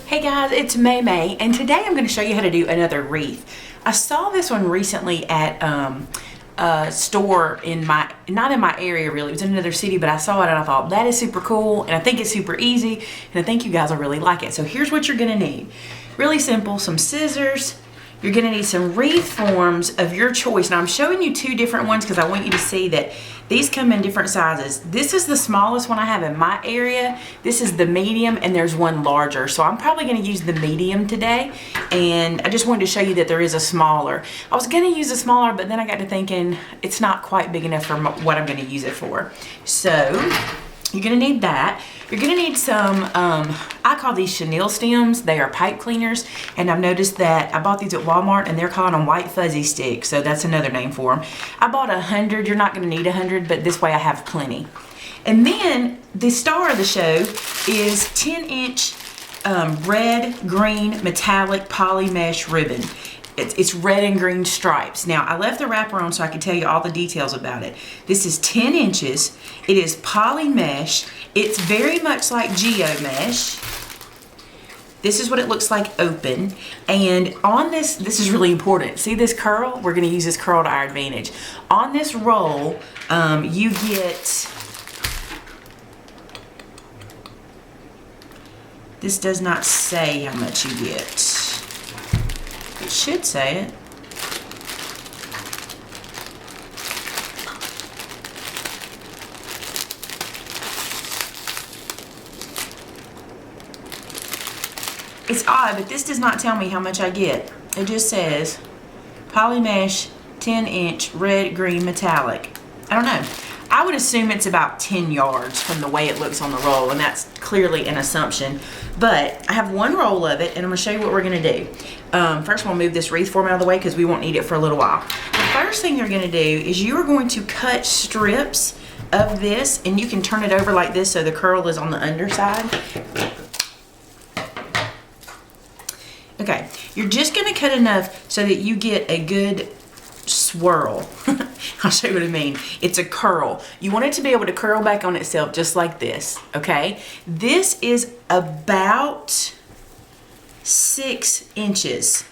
Hey guys, it's May, and today I'm going to show you how to do another wreath. I saw this one recently at a store not in my area really, it was in another city, but I saw it and I thought that is super cool, and I think it's super easy, and I think you guys will really like it. So here's what you're going to need. Really simple, some scissors. You're going to need some wreath forms of your choice. Now I'm showing you two different ones because I want you to see that these come in different sizes. This is the smallest one I have in my area. This is the medium, and there's one larger. So I'm probably going to use the medium today, and I just wanted to show you that there is a smaller. I was going to use a smaller, but then I got to thinking it's not quite big enough for what I'm going to use it for. So you're going to need that. You're going to need some, I call these chenille stems. They are pipe cleaners, and I've noticed that I bought these at Walmart and they're calling them white fuzzy sticks, so that's another name for them. I bought 100. You're not going to need 100, but this way I have plenty. And then the star of the show is 10-inch red, green, metallic poly mesh ribbon. It's red and green stripes. Now, I left the wrapper on so I can tell you all the details about it. This is 10 inches. It is poly mesh. It's very much like geo mesh. This is what it looks like open. And on this is really important. See this curl? We're gonna use this curl to our advantage. On this roll, you get, this does not say how much you get. It should say it. It's odd, but this does not tell me how much I get. It just says poly mesh 10-inch red, green, metallic. I don't know. I would assume it's about 10 yards from the way it looks on the roll, and that's clearly an assumption. But I have one roll of it, and I'm going to show you what we're going to do. First, we'll move this wreath form out of the way because we won't need it for a little while. The first thing you're going to do is you are going to cut strips of this, and you can turn it over like this so the curl is on the underside. Okay, you're just going to cut enough so that you get a good swirl. I'll show you what I mean. It's a curl. You want it to be able to curl back on itself just like this, okay? This is about 6 inches,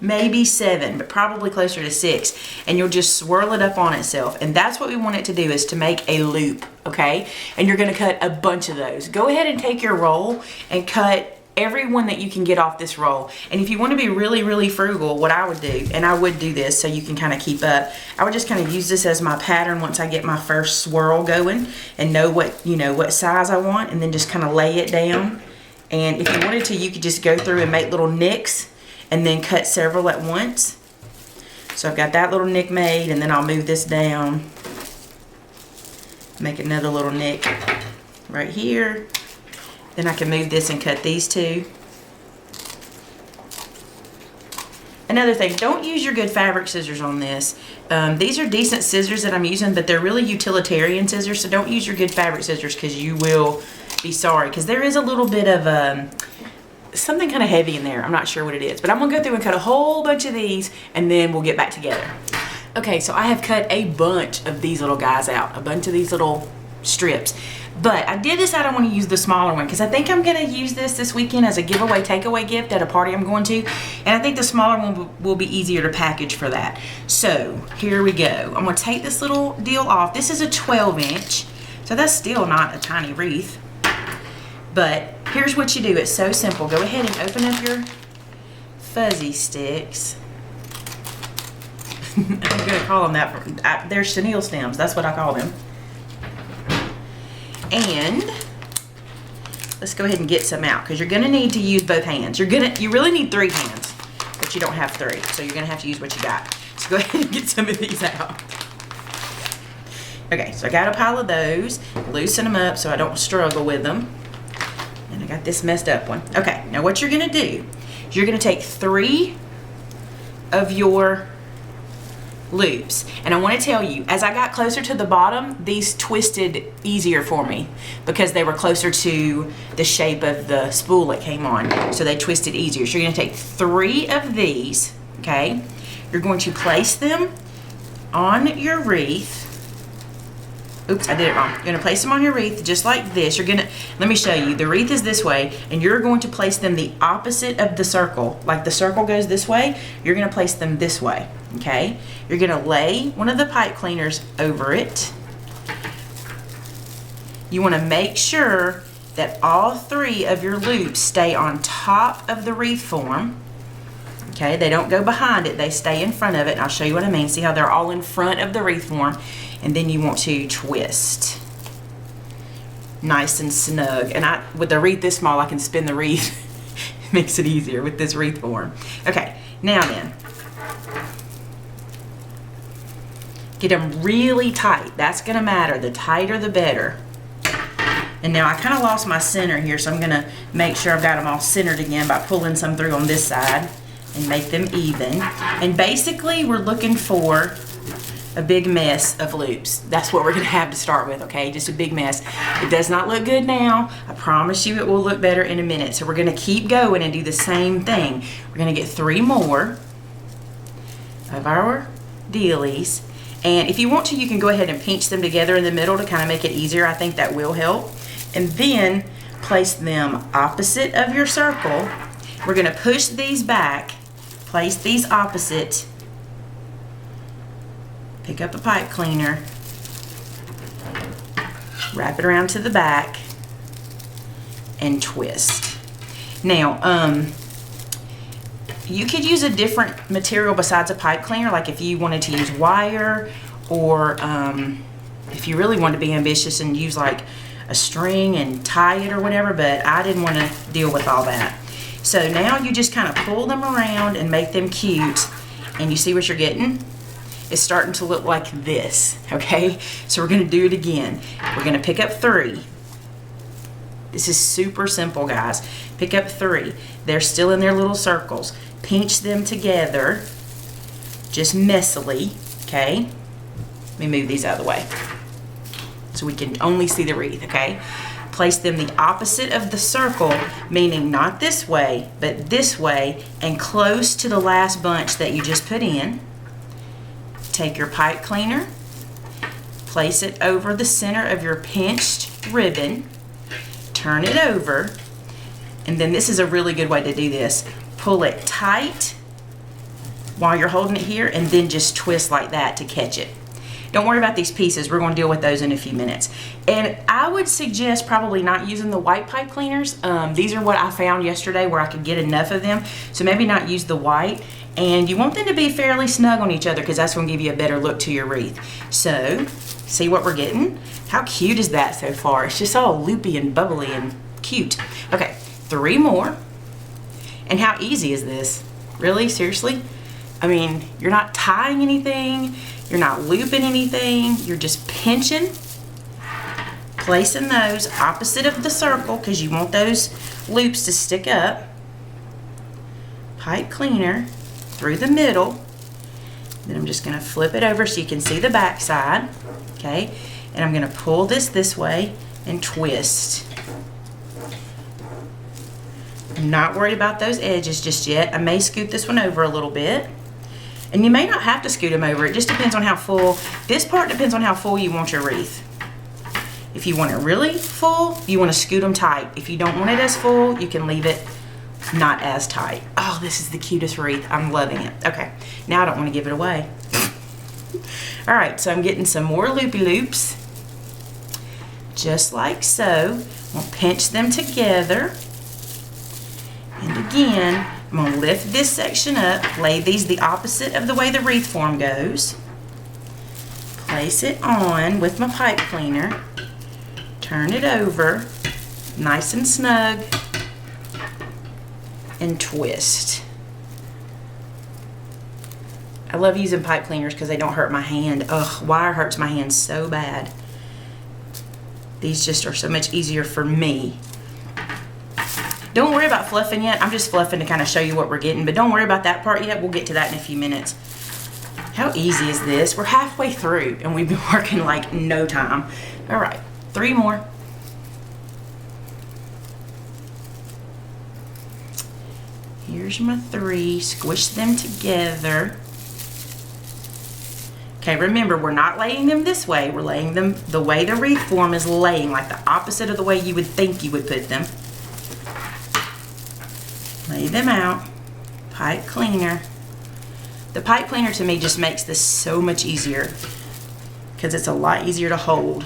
maybe 7, but probably closer to 6. And you'll just swirl it up on itself. And that's what we want it to do, is to make a loop, okay? And you're gonna cut a bunch of those. Go ahead and take your roll and cut every one that you can get off this roll. And if you want to be really, really frugal, what I would do, and I would do this so you can kind of keep up, I would just kind of use this as my pattern once I get my first swirl going and know what, you know, what size I want, and then just kind of lay it down. And if you wanted to, you could just go through and make little nicks and then cut several at once. So I've got that little nick made, and then I'll move this down, make another little nick right here. Then I can move this and cut these two. Another thing, don't use your good fabric scissors on this. These are decent scissors that I'm using, but they're really utilitarian scissors, so don't use your good fabric scissors because you will be sorry, because there is a little bit of something kind of heavy in there. I'm not sure what it is, but I'm gonna go through and cut a whole bunch of these, and then we'll get back together. Okay, so I have cut a bunch of these little guys out, a bunch of these little strips. But I did decide I want to use the smaller one because I think I'm going to use this weekend as a giveaway takeaway gift at a party I'm going to. And I think the smaller one will be easier to package for that. So here we go. I'm going to take this little deal off. This is a 12-inch. So that's still not a tiny wreath. But here's what you do. It's so simple. Go ahead and open up your fuzzy sticks. I'm going to call them that. They're chenille stems. That's what I call them. And let's go ahead and get some out because you're going to need to use both hands. You really need 3 hands, but you don't have 3, so you're going to have to use what you got. So go ahead and get some of these out. Okay, so I got a pile of those. Loosen them up so I don't struggle with them. And I got this messed up one. Okay, now what you're going to do is you're going to take 3 of your loops, and I want to tell you, as I got closer to the bottom, these twisted easier for me because they were closer to the shape of the spool that came on, so they twisted easier. So you're going to take 3 of these, okay? You're going to place them on your wreath oops, I did it wrong. You're gonna place them on your wreath just like this. Let me show you. The wreath is this way, and you're going to place them the opposite of the circle. Like the circle goes this way, you're gonna place them this way, okay? You're gonna lay one of the pipe cleaners over it. You wanna make sure that all 3 of your loops stay on top of the wreath form. Okay, they don't go behind it, they stay in front of it. And I'll show you what I mean. See how they're all in front of the wreath form? And then you want to twist. Nice and snug. And with the wreath this small, I can spin the wreath. It makes it easier with this wreath form. Okay, now then. Get them really tight. That's gonna matter. The tighter, the better. And now I kind of lost my center here, so I'm gonna make sure I've got them all centered again by pulling some through on this side and make them even. And basically we're looking for a big mess of loops. That's what we're gonna have to start with, okay? Just a big mess. It does not look good now. I promise you it will look better in a minute. So we're gonna keep going and do the same thing. We're gonna get 3 more of our dealies. And if you want to, you can go ahead and pinch them together in the middle to kind of make it easier. I think that will help. And then place them opposite of your circle. We're gonna push these back, place these opposite, pick up a pipe cleaner, wrap it around to the back, and twist. Now, you could use a different material besides a pipe cleaner, like if you wanted to use wire, or if you really wanted to be ambitious and use like a string and tie it or whatever, but I didn't want to deal with all that. So now you just kind of pull them around and make them cute, and you see what you're getting? It's starting to look like this, okay? So we're gonna do it again. We're gonna pick up 3. This is super simple, guys. Pick up 3. They're still in their little circles. Pinch them together, just messily, okay? Let me move these out of the way so we can only see the wreath, okay? Place them the opposite of the circle, meaning not this way, but this way, and close to the last bunch that you just put in. Take your pipe cleaner, place it over the center of your pinched ribbon, turn it over, and then this is a really good way to do this. Pull it tight while you're holding it here, and then just twist like that to catch it. Don't worry about these pieces. We're going to deal with those in a few minutes. And I would suggest probably not using the white pipe cleaners. These are what I found yesterday where I could get enough of them. So maybe not use the white. And you want them to be fairly snug on each other because that's going to give you a better look to your wreath. So, see what we're getting? How cute is that so far? It's just all loopy and bubbly and cute. Okay, 3 more. And how easy is this? Really? Seriously? I mean, you're not tying anything. You're not looping anything. You're just pinching, placing those opposite of the circle because you want those loops to stick up. Pipe cleaner through the middle. Then I'm just going to flip it over so you can see the back side. Okay? And I'm going to pull this way and twist. I'm not worried about those edges just yet. I may scoot this one over a little bit. And you may not have to scoot them over. It just depends on how full. This part depends on how full you want your wreath. If you want it really full, you want to scoot them tight. If you don't want it as full, you can leave it not as tight. Oh, this is the cutest wreath. I'm loving it. Okay, now I don't want to give it away. All right, so I'm getting some more loopy loops. Just like so. We'll pinch them together. And again, I'm going to lift this section up, lay these the opposite of the way the wreath form goes. Place it on with my pipe cleaner. Turn it over, nice and snug, and twist. I love using pipe cleaners because they don't hurt my hand. Ugh, wire hurts my hand so bad. These just are so much easier for me. Don't worry about fluffing yet. I'm just fluffing to kind of show you what we're getting, but don't worry about that part yet. We'll get to that in a few minutes. How easy is this? We're halfway through and we've been working like no time. All right, 3 more. Here's my 3. Squish them together. Okay, remember, we're not laying them this way. We're laying them the way the wreath form is laying, like the opposite of the way you would think you would put them. Lay them out. Pipe cleaner. The pipe cleaner to me just makes this so much easier because it's a lot easier to hold.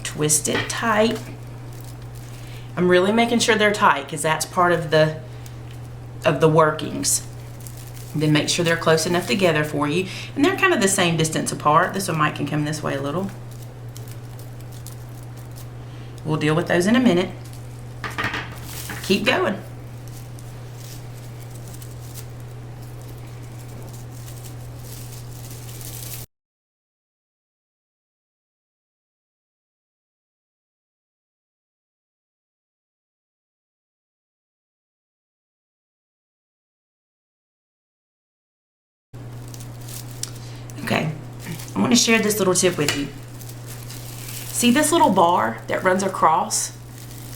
Twist it tight. I'm really making sure they're tight because that's part of the workings. Then make sure they're close enough together for you. And they're kind of the same distance apart. This one might can come this way a little. We'll deal with those in a minute. Keep going. Okay, I want to share this little tip with you. See this little bar that runs across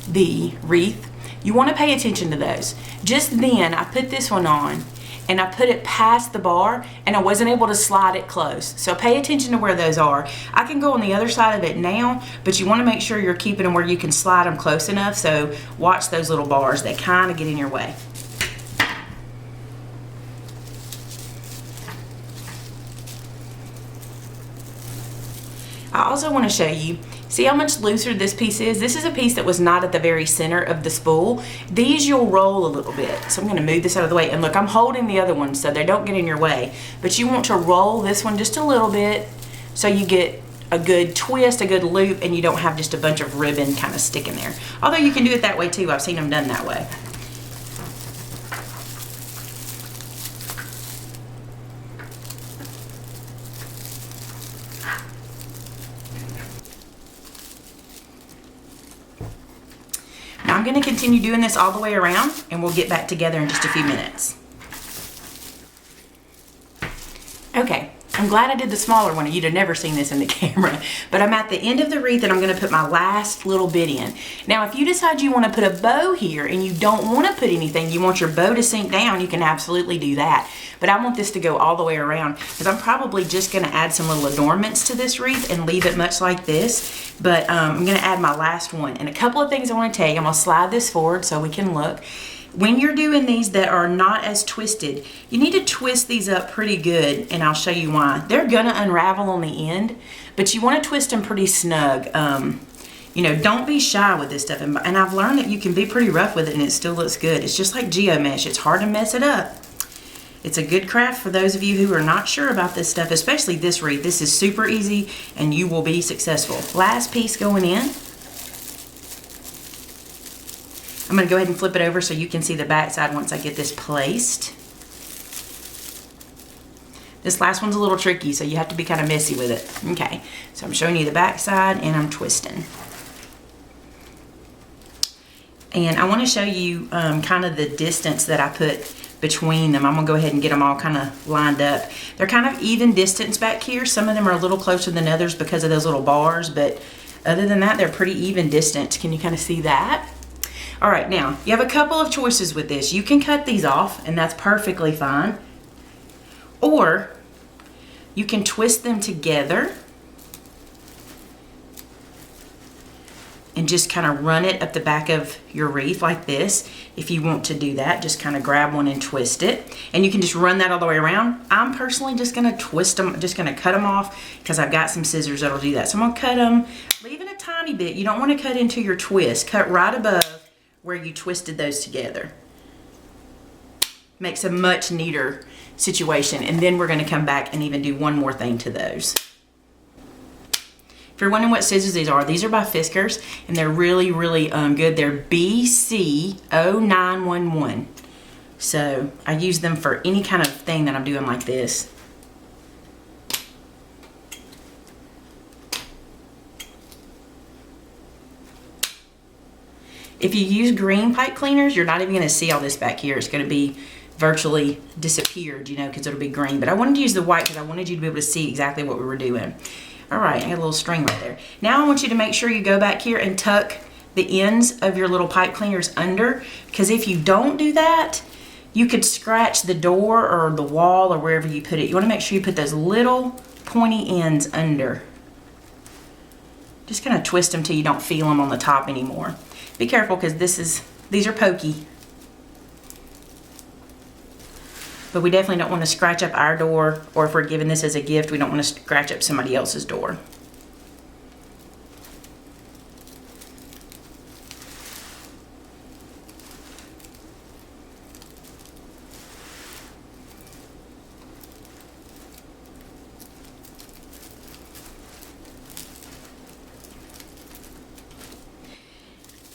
the wreath? You want to pay attention to those. Just then, I put this one on and I put it past the bar and I wasn't able to slide it close. So pay attention to where those are. I can go on the other side of it now, but you want to make sure you're keeping them where you can slide them close enough. So watch those little bars. They kind of get in your way. I also want to show you, see how much looser this piece is? This is a piece that was not at the very center of the spool. These you'll roll a little bit. So I'm going to move this out of the way. And look, I'm holding the other one so they don't get in your way. But you want to roll this one just a little bit so you get a good twist, a good loop, and you don't have just a bunch of ribbon kind of sticking there. Although you can do it that way too. I've seen them done that way. I'm going to continue doing this all the way around and we'll get back together in just a few minutes. Okay, I'm glad I did the smaller one. You'd have never seen this in the camera, but I'm at the end of the wreath and I'm going to put my last little bit in. Now, if you decide you want to put a bow here and you don't want to put anything, you want your bow to sink down, you can absolutely do that. But I want this to go all the way around because I'm probably just going to add some little adornments to this wreath and leave it much like this. But I'm going to add my last one. And a couple of things I want to tell you. I'm going to slide this forward so we can look. When you're doing these that are not as twisted, you need to twist these up pretty good, and I'll show you why. They're going to unravel on the end, but you want to twist them pretty snug. You know, don't be shy with this stuff. And I've learned that you can be pretty rough with it and it still looks good. It's just like geomesh. It's hard to mess it up. It's a good craft for those of you who are not sure about this stuff, especially this wreath. This is super easy and you will be successful. Last piece going in. I'm going to go ahead and flip it over so you can see the back side once I get this placed. This last one's a little tricky, so you have to be kind of messy with it. Okay, so I'm showing you the back side and I'm twisting. And I want to show you kind of the distance that I put between them. I'm going to go ahead and get them all kind of lined up. They're kind of even distance back here. Some of them are a little closer than others because of those little bars, but other than that, they're pretty even distance. Can you kind of see that? All right, now, you have a couple of choices with this. You can cut these off, and that's perfectly fine. Or you can twist them together and just kind of run it up the back of your wreath like this. If you want to do that, just kind of grab one and twist it. And you can just run that all the way around. I'm personally just gonna twist them, just gonna cut them off because I've got some scissors that'll do that. So I'm gonna cut them, leaving a tiny bit. You don't wanna cut into your twist. Cut right above where you twisted those together. Makes a much neater situation. And then we're gonna come back and even do one more thing to those. If you're wondering what scissors these are by Fiskars, and they're really, really good. They're BC0911. So I use them for any kind of thing that I'm doing like this. If you use green pipe cleaners, you're not even going to see all this back here. It's going to be virtually disappeared, you know, because it'll be green. But I wanted to use the white because I wanted you to be able to see exactly what we were doing. All right, I got a little string right there. Now I want you to make sure you go back here and tuck the ends of your little pipe cleaners under, because if you don't do that, you could scratch the door or the wall or wherever you put it. You want to make sure you put those little pointy ends under. Just kind of twist them till you don't feel them on the top anymore. Be careful because these are pokey. But we definitely don't want to scratch up our door, or if we're giving this as a gift, we don't want to scratch up somebody else's door.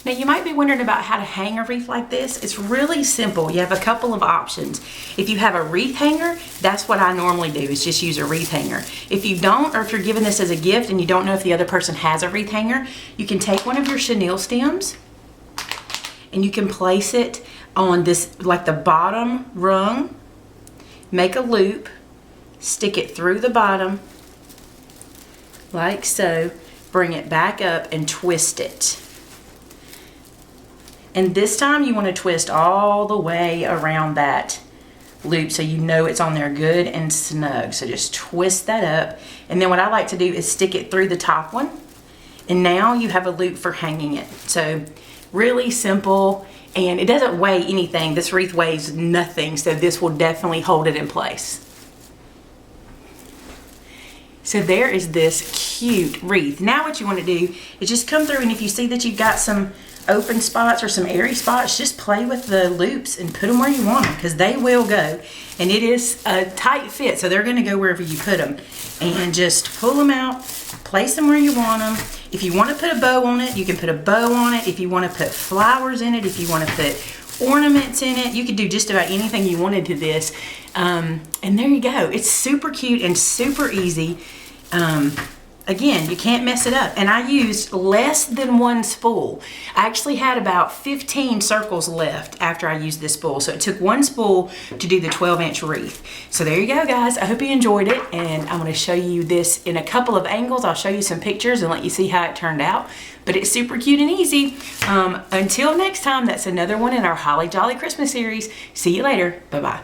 Now you might be wondering about how to hang a wreath like this. It's really simple. You have a couple of options. If you have a wreath hanger, that's what I normally do, is just use a wreath hanger. If you don't, or if you're giving this as a gift and you don't know if the other person has a wreath hanger, you can take one of your chenille stems and you can place it on this, like the bottom rung, make a loop, stick it through the bottom, like so, bring it back up and twist it. And this time you want to twist all the way around that loop so you know it's on there good and snug. So just twist that up. And then what I like to do is stick it through the top one. And now you have a loop for hanging it. So really simple, and it doesn't weigh anything. This wreath weighs nothing, so this will definitely hold it in place. So there is this cute wreath. Now what you want to do is just come through, and if you see that you've got some open spots or some airy spots, just play with the loops and put them where you want them, because they will go. And it is a tight fit, so they're going to go wherever you put them. And just pull them out, place them where you want them. If you want to put a bow on it, you can put a bow on it. If you want to put flowers in it, if you want to put ornaments in it, you could do just about anything you wanted to this. And there you go. It's super cute and super easy. Again, you can't mess it up. And I used less than one spool. I actually had about 15 circles left after I used this spool. So it took one spool to do the 12-inch wreath. So there you go, guys. I hope you enjoyed it. And I'm going to show you this in a couple of angles. I'll show you some pictures and let you see how it turned out. But it's super cute and easy. Until next time, that's another one in our Holly Jolly Christmas series. See you later. Bye-bye.